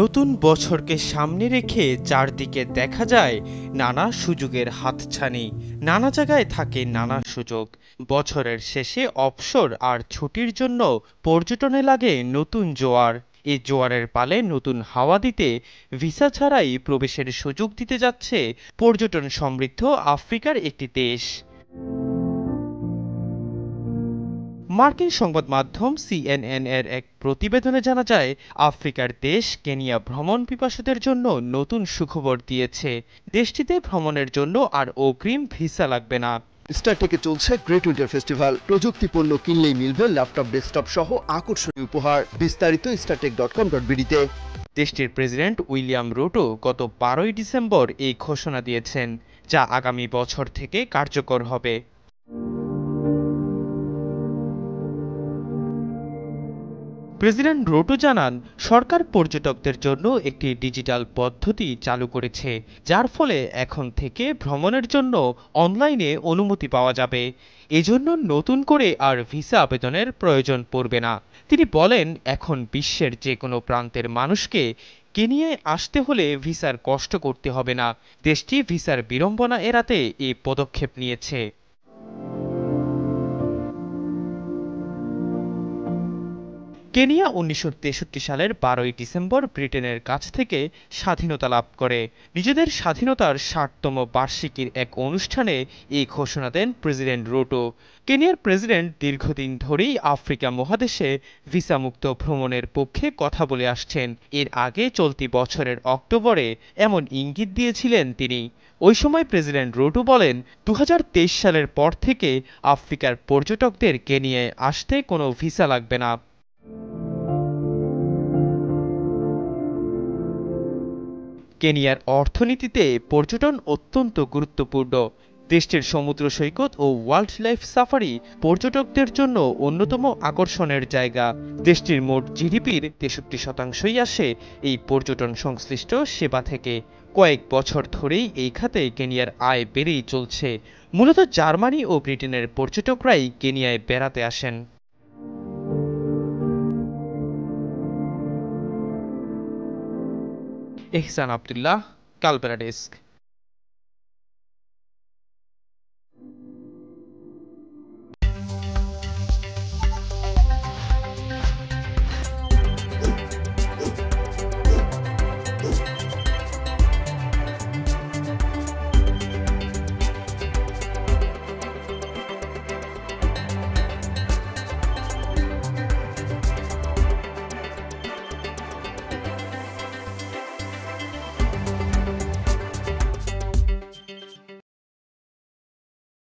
নতুন বছরকে সামনে রেখে চারদিকে দেখা যায় নানা সুযোগের হাতছানি। নানা জায়গায় থাকে নানা সুযোগ। বছরের শেষে অবসর আর ছুটির জন্য পর্যটনে লাগে নতুন জোয়ার। এই জোয়ারের পালে নতুন হাওয়া দিতে ভিসা ছাড়াই প্রবেশের সুযোগ দিতে যাচ্ছে পর্যটন সমৃদ্ধ আফ্রিকার একটি দেশ। মার্কিন সংবাদ মাধ্যম সিএনএন এর এক প্রতিবেদনে জানা যায়, আফ্রিকার দেশ কেনিয়া ভ্রমণ পিপাসুদের জন্য নতুন সুখবর দিয়েছে। দেশটিতে ভ্রমণের জন্য আর অগ্রিম ভিসা লাগবে না। স্টারটেকে চলছে গ্রেট উইন্টার ফেস্টিভ্যাল। প্রযুক্তি পণ্য কিনলেই মিলবে ল্যাপটপ, ডেস্কটপ সহ আকর্ষণীয় উপহার। বিস্তারিত startek.com.bd-তে। দেশটির প্রেসিডেন্ট উইলিয়াম রুটো গত 12ই ডিসেম্বর এই ঘোষণা দিয়েছেন, যা আগামী বছর থেকে কার্যকর হবে। প্রেসিডেন্ট রুটো জানান, সরকার পর্যটকদের জন্য একটি ডিজিটাল পদ্ধতি চালু করেছে, যার ফলে এখন থেকে ভ্রমণের জন্য অনলাইনে অনুমতি পাওয়া যাবে। এজন্য নতুন করে আর ভিসা আবেদনের প্রয়োজন পড়বে না। তিনি বলেন, এখন বিশ্বের যে কোনো প্রান্তের মানুষকে কেনিয়ায় আসতে হলে ভিসার কষ্ট করতে হবে না। দেশটি ভিসার বিড়ম্বনা এড়াতে এই পদক্ষেপ নিয়েছে। কেনিয়া 1963 সালের 12ই ডিসেম্বর ব্রিটেনের কাছ থেকে স্বাধীনতা লাভ করে। নিজেদের স্বাধীনতার 60তম বার্ষিকীর এক অনুষ্ঠানে এই ঘোষণা দেন প্রেসিডেন্ট রুটো। কেনিয়ার প্রেসিডেন্ট দীর্ঘদিন ধরেই আফ্রিকা মহাদেশে ভিসামুক্ত ভ্রমণের পক্ষে কথা বলে আসছেন। এর আগে চলতি বছরের অক্টোবরে এমন ইঙ্গিত দিয়েছিলেন তিনি। ওই সময় প্রেসিডেন্ট রুটো বলেন, 2023 সালের পর থেকে আফ্রিকার পর্যটকদের কেনিয়ায় আসতে কোনো ভিসা লাগবে না। কেনিয়ার অর্থনীতিতে পর্যটন অত্যন্ত গুরুত্বপূর্ণ। দেশটির সমুদ্র সৈকত ও ওয়াইল্ড লাইফ সাফারি পর্যটকদের জন্য অন্যতম আকর্ষণের জায়গা। দেশটির মোট জিডিপির 63% আসে এই পর্যটন সংশ্লিষ্ট সেবা থেকে। কয়েক বছর ধরেই এই খাতে কেনিয়ার আয় বেড়েই চলছে। মূলত জার্মানি ও ব্রিটেনের পর্যটকরাই কেনিয়ায় বেড়াতে আসেন। এহসান আব্দুল্লাহ, কালবেলা ডেস্ক।